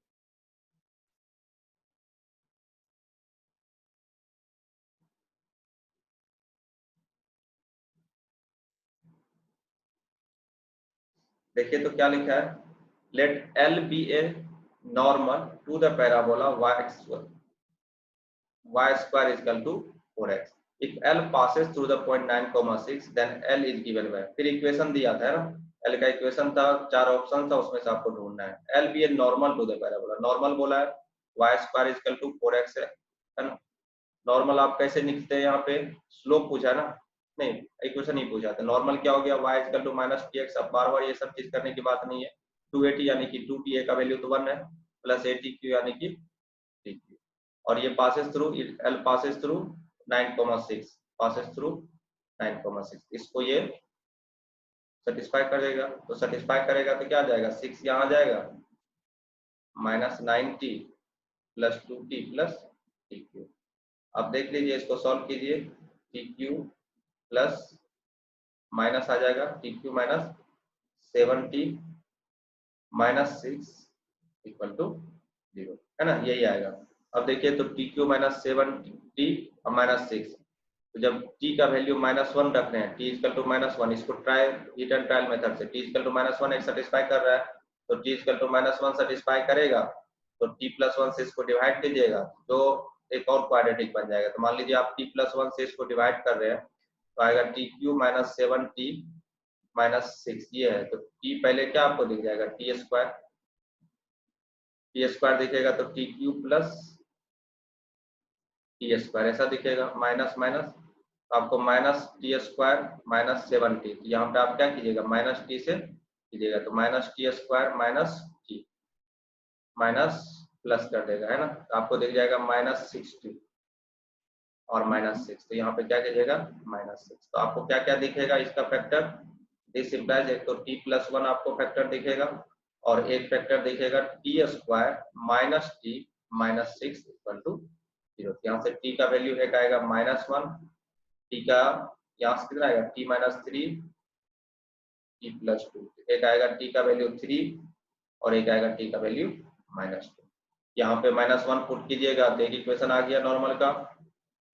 देखिए तो क्या लिखा है, let L be a normal to the parabola y square is equal to 4x if L passes through the point 9,6 then L is given by, फिर इक्वेशन दिया था, है ना। L का इक्वेशन था, 4 ऑप्शन था, उसमें से आपको ढूंढना है। L be a normal to the parabola, normal बोला है, y square is equal to 4x है ना। नॉर्मल आप कैसे निकलते हैं, यहाँ पे स्लोप पूछा है ना, नहीं इक्वेशन नहीं पूछा था। नॉर्मल क्या हो गया, y equal to minus T x. अब बार बार ये सब चीज करने की बात नहीं है। 280 यानी कि 2t का वैल्यू तो 1 है, प्लस 80q यानी कि tq, और ये passes through, L passes through 9,6 passes through 9,6, इसको ये सेटिस्फाई करेगा। तो सेटिस्फाई करेगा तो क्या आ जाएगा, 6 यहाँ आ जाएगा, minus 9t plus 2t plus tq। अब देख लीजिए, इसको सॉल्व कीजिए, tq प्लस माइनस आ जाएगा tq minus 7t minus 6 equal to 0, है ना, यही आएगा। अब देखिए तो tq माइनस 7t और माइनस 6, तो जब t का वैल्यू -1 रख रहे हैं, t इक्वल टू -1, इसको try heat and trial method से t इक्वल टू -1 एक सेटिस्फाई कर रहा है, तो t इक्वल टू -1 सेटिस्फाई करेगा तो t प्लस 1 से इसको डिवाइड कीजिएगा तो एक और क्वाड्रेटिक बन जाएगा। तो मान लीजिए आप t प्लस 1 से इसको डिवाइड कर रहे हैं तो आएगा tq माइनस 7t माइनस 6, ये है। तो t पहले क्या आपको दिख जाएगा, टी स्क्वायर दिखेगा, तो tq प्लस टी स्क्वायर ऐसा दिखेगा, माइनस माइनस, तो आपको minus T square minus 7t, यहाँ पे आप क्या कीजिएगा, माइनस टी से कीजिएगा, तो minus T square minus t minus plus कर देगा, है ना। तो आपको दिख जाएगा -60 और -6, तो यहाँ पे क्या कीजिएगा, -6। तो आपको क्या क्या दिखेगा इसका फैक्टर, दिस इंप्लाइज, एक तो t प्लस 1 आपको फैक्टर दिखेगा और एक फैक्टर दिखेगा t square minus t minus 6 equal to 0। यहाँ से t का वैल्यू एक आएगा -1, t का यहाँ से कितना आएगा, t माइनस 3 t प्लस 2, एक आएगा t का वैल्यू 3 और एक आएगा t का वैल्यू -2। यहाँ पे -1 पुट कीजिएगा तो एक इक्वेशन आ गया नॉर्मल का,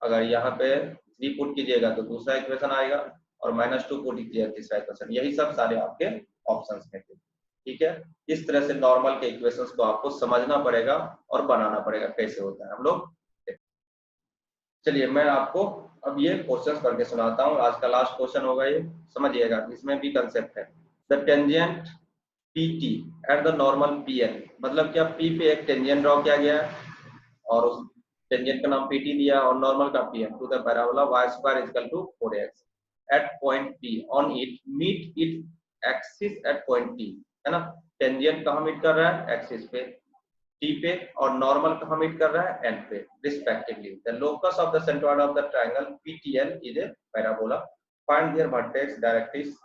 अगर यहाँ पे 3 पुट कीजिएगा तो दूसरा इक्वेशन आएगा, और -2 पुट कीजिएगा तीसरा इक्वेशन। यही सब सारे आपके ऑप्शंस में थे, ठीक है। इस तरह से नॉर्मल के इक्वेशंस को आपको समझना पड़ेगा और बनाना पड़ेगा, कैसे होता है हम लोग। चलिए मैं आपको अब ये क्वेश्चंस करके सुनाता हूँ, आज का लास्ट क्वेश्चन होगा ये, समझिएगा, इसमें भी कंसेप्ट है। The tangent PT at the normal PN, मतलब क्या P पे एक टेंजेंट ड्रॉ किया गया है और उस टेंजेंट का नाम PT दिया और नॉर्मल का PN to the parabola y square is equal to 4x at point P on it meet it axis at point T, है ना। टेंजेंट कहाँ मीट कर रहा है, एक्सिस पे, T पे, और नॉर्मल कहाँ मीट कर रहा है, N पे respectively. The locus of the centroid of the triangle PTL is a parabola, find their vertex, directrix,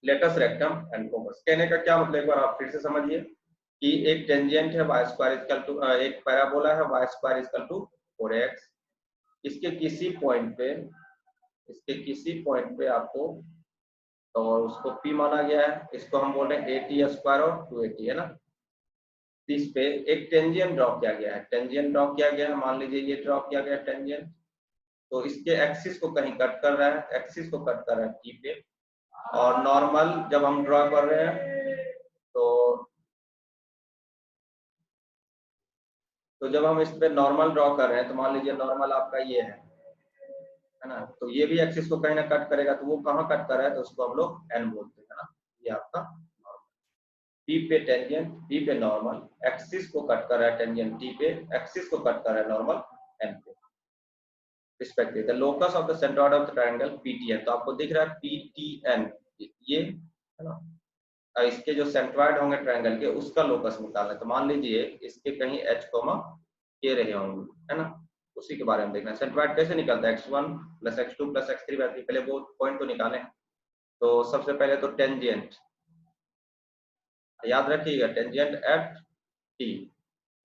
latus rectum and focus. कहने का क्या मतलब, एक बार आप फिर से समझिए कि एक टेंजेंट है y स्क्वायर इक्वल टू, एक पैराबोला है y square equal to 4x, इसके किसी पॉइंट पे आपको और उसको p माना गया है, इसको हम बोल रहे हैं AT स्क्वायर और 2AT है ना। इस पे एक टेंजेंट ड्रॉ किया गया है, मान लीजिए ये ड्रॉ किया गया टेंजेंट, तो इसके एक्सिस को कहीं कट कर रहा है, T पे। और नॉर्मल जब हम ड्रॉ कर रहे हैं तो जब हम इस पे नॉर्मल ड्रॉ कर रहे हैं तो मान लीजिए नॉर्मल आपका ये है ना, तो ये भी एक्सिस को कहीं ना कट करेगा, तो वो कहाँ कट कर रहा है तो उसको हम लोग एन बोलते हैं ना। ये आपका P पे टेंजेंट, P पे नॉर्मल, एक्सिस को कट कर रहा है टेंजेंट T पे, एक्सिस को कट कर रहा है नॉर्मल N पे respectively. The locus of the centroid of the triangle PTN, तो आपको दिख रहा है PTN, ये है ना, इसके जो सेंट्रोइड होंगे ट्रायंगल के उसका लोकस निकालना है। तो मान लीजिए इसके कहीं H, K रहे होंगे है ना, उसी के बारे में देखना है। सेंट्रोइड कैसे निकलता है, x1 + x2 + x3/3, पहले वो पॉइंट तो निकालें। तो सबसे पहले तो टेंजेंट याद रखिएगा, टेंजेंट एट T,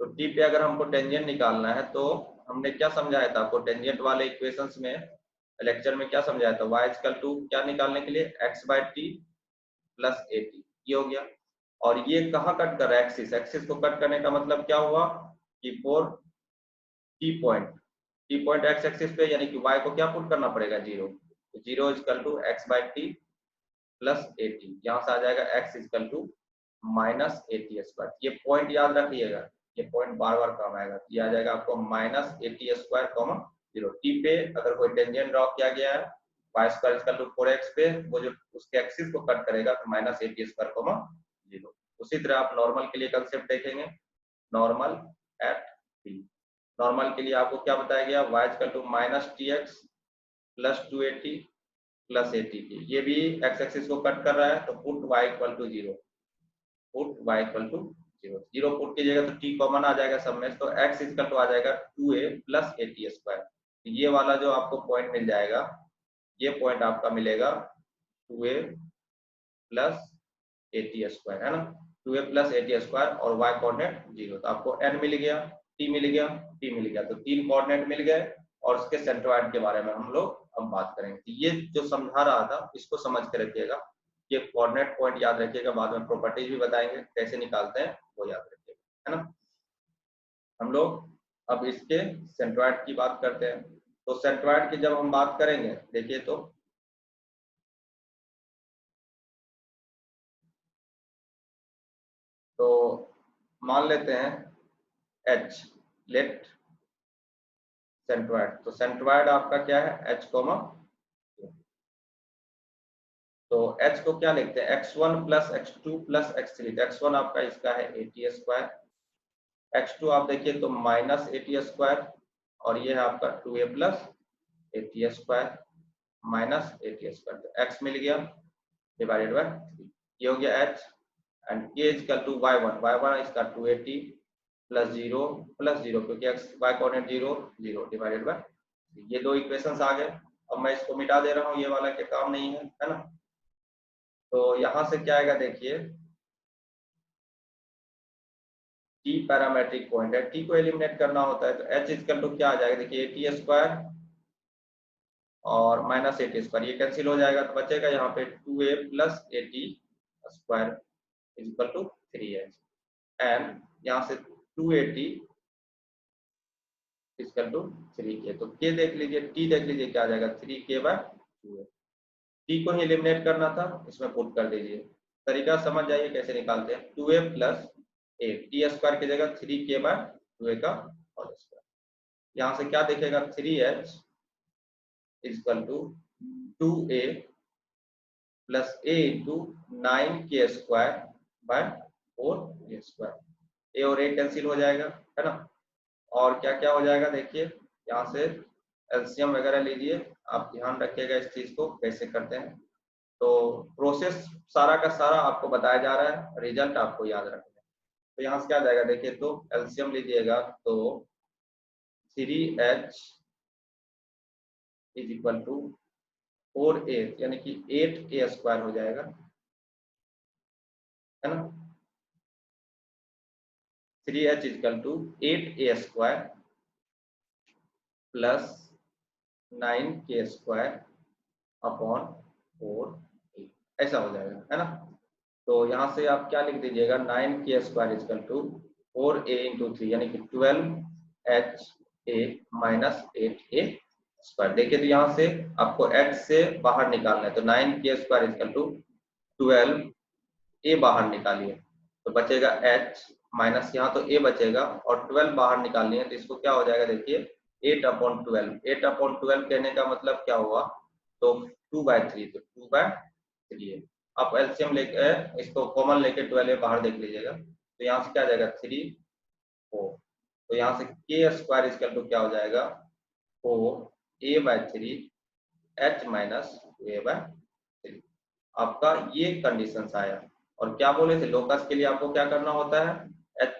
तो T पे अगर हमको टेंजेंट निकालना है तो हमने क्या समझाया था आपको टेंजेंट वाले इक्वेशंस में, लेक्चर में क्या समझाया था, y = क्या निकालने के लिए, x/t + AT, ये हो गया। और ये कहाँ कट कर रहा है, एक्सिस को कट करने का मतलब क्या हुआ कि for T point x axis पे, यानी कि y को क्या पुट करना पड़ेगा, 0, तो 0 = x/t + AT, यहाँ से आ जाएगा x = -AT²। ये पॉइंट याद रखिएगा, ये पॉइंट बार बार काम आएगा, ये आ जाएगा आपको -AT², 0। टी पे अगर कोई टेंजेंट ड्रॉ किया गया है y² = 4x पे, वो जो उसके एक्सिस को कट करेगा तो -AT², 0। उसी तरह आप नॉर्मल के लिए कंसेप्ट देखेंगे, नॉर्मल एट P, नॉर्मल के लिए आपको क्या बताया गया, y = -TX + 2AT + AT, ये भी x एक्सिस को कट कर रहा है, तो put y = 0, put y = 0, 0 put कीजिएगा तो t कॉमन आ जाएगा सब में, तो x = आ जाएगा 2a + AT²। ये वाला जो आपको पॉइंट मिल जाएगा, ये पॉइंट आपका मिलेगा 2a + AT² है ना, 2a + AT² और y कोऑर्डिनेट 0, तो आपको n मिल गया, t मिल गया, t मिल गया, तो 3 कोऑर्डिनेट मिल गए। और उसके सेंट्रोइड के बारे में हम लोग अब बात करेंगे। तो ये जो समझा रहा था इसको समझ के रखिएगा, ये कोऑर्डिनेट पॉइंट याद रखिएगा, बाद में प्रॉपर्टीज भी बताएंगे कैसे निकालते हैं वो याद रखिएगा, है ना। हम लोग अब इसके सेंट्रोइड की बात करते हैं। तो सेंट्रोइड की जब हम बात करेंगे, देखिए तो मान लेते हैं H, लेट सेंट्रोइड, तो सेंट्रोइड आपका क्या है, H, तो H को क्या लिखते हैं, x1 + x2 + x3, तो x1 आपका इसका है AT², x2 आप देखिए तो -AT², और ये है आपका 2a + AT² -AT², तो x मिल गया /3, ये हो गया H। एंड k = y1 इसका 2AT + 0 + 0, क्योंकि x y कोऑर्डिनेट 0 0 /3, ये दो इक्वेशंस आ गए। अब मैं इसको मिटा दे रहा हूँ, ये वाला के काम नहीं है ना। तो यहाँ से क्या आएगा, देखिए T पैरामेट्रिक पॉइंट है, T को एलिमिनेट करना होता है, तो H = क्या आ जाएगा, देखिए AT² और -AT², ये कैंसिल हो जाएगा, तो बचेगा यहाँ पे 2a + AT² = 3h, एंड यहाँ से 2AT = 3k, तो k देख लीजिए, T देख लीजिए क्या आ जाएगा, 3k/2a, T को ही एलिमिनेट करना था, इसमें पुट कर दीजिए। तरीका समझ जाइए कैसे निकालते हैं, 2a + a, T² की जगह 3k/2a का होल स्क्वायर, यहाँ से क्या दिखेगा, 3h = 2a + a × 9k²/4a², a और a कैंसिल हो जाएगा, है ना। और क्या क्या हो जाएगा, देखिए यहाँ से एलसीएम वगैरह लीजिए, आप ध्यान रखिएगा इस चीज को कैसे करते हैं। तो प्रोसेस सारा का सारा आपको बताया जा रहा है, रिजल्ट आपको याद रखना है। तो यहाँ से क्या आ जाएगा, देखिए तो एलसीएम लीजिएगा तो 3h = 4a, यानी कि 8a² हो जाएगा, है ना। 3h = 8a² plus 9k² upon 4a, ऐसा हो जाएगा, है ना। तो यहाँ से आप क्या लिख दीजिएगा, 9k² equal to 4a into 3 यानी कि 12ha माइनस 8a²। देखिए तो यहाँ से आपको h से बाहर निकालना है, तो 9k² इक्वल टू 12a बाहर निकालिए तो बचेगा h माइनस यहाँ तो a बचेगा और 12 बाहर निकालनी है तो इसको क्या हो जाएगा, देखिए 8/12। 8/12 कहने का मतलब क्या हुआ, तो 2/3, तो 2/3 है। आप एलसीएम लेके इसको कॉमन लेके 12 बाहर देख लीजिएगा तो यहाँ से क्या आ जाएगा 3 4। तो यहाँ से k² इक्वल टू क्या हो जाएगा 4a/3 h माइनस 2a/3। आपका ये कंडीशन आया। और क्या बोले थे, लोकस के लिए आपको क्या करना होता है, h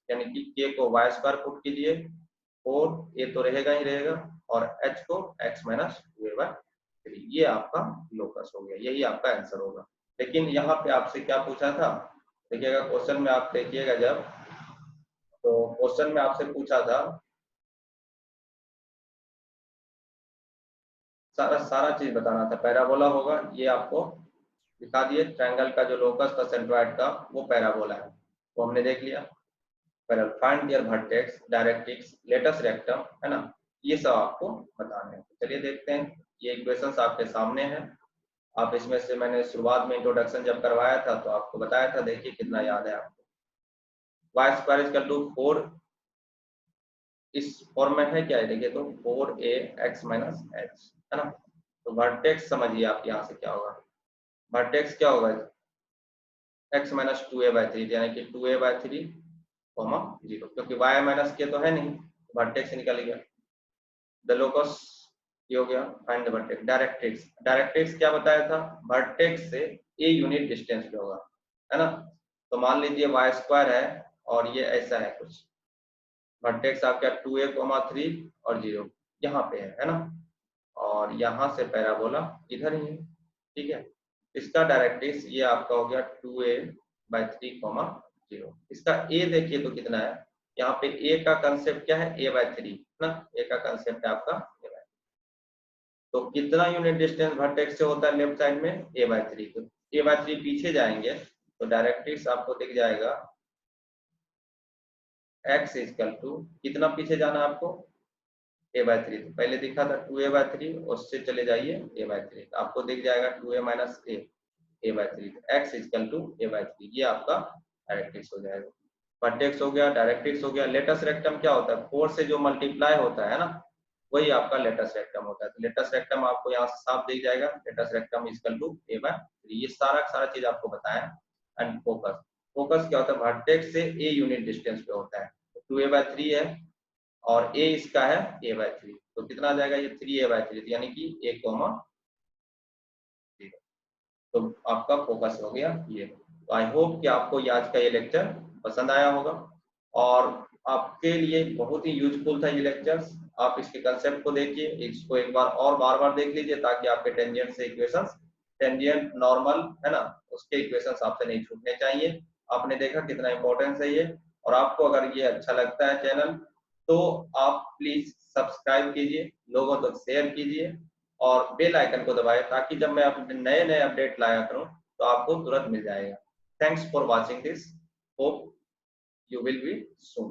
यानी कि k को y² पुट कीजिए, 4a तो रहेगा ही रहेगा और h को x माइनस 2a/3, ये आपका लोकस हो गया, यही आपका आंसर होगा। लेकिन यहाँ पे आपसे क्या पूछा था, देखिएगा क्वेश्चन में आप देखिएगा जब, तो क्वेश्चन में आपसे पूछा था सारा चीज बताना था। पैराबोला होगा, ये आपको दिखा दिए, ट्रायंगल का जो लोकस था सेंट्रॉइड का वो पैराबोला है, वो हमने देख लिया। Find their vertex, directrix, latus rectum, है ना, ये सब आपको बताने हैं। चलिए देखते हैं, ये इक्वेशंस आपके सामने हैं। आप इसमें से मैंने शुरुआत में इंट्रोडक्शन जब करवाया था तो आपको बताया था, देखिए कितना याद है आपको। y² इक्वल टू 4, इस फॉर्म में है क्या है, देखिए तो 4ax माइनस h, है ना। तो वर्टेक्स समझिए आप यहाँ से क्या होगा, वर्टेक्स क्या होगा, x माइनस 2a/3 यानी कि 2a/3 कॉमा 0, क्योंकि y माइनस k तो है नहीं, वर्टेक्स निकल गया। द लोकस ये हो गया, find the vertex. Directrix, directrix क्या बताया था, वर्टेक्स से a यूनिट डिस्टेंस पे होगा, है ना। तो मान लीजिए y² है और ये ऐसा है कुछ, वर्टेक्स आपका 2a, 3 और 0 यहाँ पे है ना, और यहाँ से पैराबोला इधर ही है, ठीक है। इसका डायरेक्ट्रिक्स ये आपका हो गया 2a/3, 0। इसका a देखिए तो कितना है, यहाँ पे a का कंसेप्ट क्या है, a/3 ना, a का कंसेप्ट है आपका a/3। तो कितना यूनिट डिस्टेंस वर्टेक्स से होता है लेफ्ट साइड में, a/3। तो a/3 पीछे जाएंगे तो डायरेक्ट्रिक्स आपको दिख जाएगा x इक्वल टू, कितना पीछे जाना आपको, a/3। तो पहले दिखा था 2a/3, उससे चले जाइए a/3, तो आपको दिख जाएगा 2a minus a/3। x equal to a/3, ये आपका डायरेक्ट्रिक्स हो जाएगा। वर्टेक्स हो गया, डायरेक्ट्रिक्स हो गया। लेटस रेक्टम क्या होता है, 4 से जो मल्टीप्लाई होता है ना, वही आपका लेटस रेक्टम होता है। तो लेटस रेक्टम आपको यहाँ से साफ दिख जाएगा, latus rectum equal to a/3, ये सारा चीज आपको बताया। एंड फोकस, फोकस क्या होता है, वर्टेक्स से a यूनिट डिस्टेंस पे होता है, 2a/3 है और a इसका है a/3, तो कितना आ जाएगा ये 3a/3, यानी कि a, 0। तो आपका फोकस हो गया ये। तो आई होप कि आपको ये आज का ये लेक्चर पसंद आया होगा और आपके लिए बहुत ही यूजफुल था ये लेक्चर्स। आप इसके कंसेप्ट को देखिए, इसको एक बार और बार देख लीजिए ताकि आपके टेंजेंट से इक्वेशंस, टेंजेंट नॉर्मल है ना, उसके इक्वेशंस आपसे नहीं छूटने चाहिए। आपने देखा कितना इंपॉर्टेंस है ये। और आपको अगर ये अच्छा लगता है चैनल तो आप प्लीज सब्सक्राइब कीजिए, लोगों तक शेयर कीजिए और बेल आइकन को दबाएं ताकि जब मैं अपने नए अपडेट लाया करूं तो आपको तुरंत मिल जाएगा। Thanks for watching this, hope you will be soon.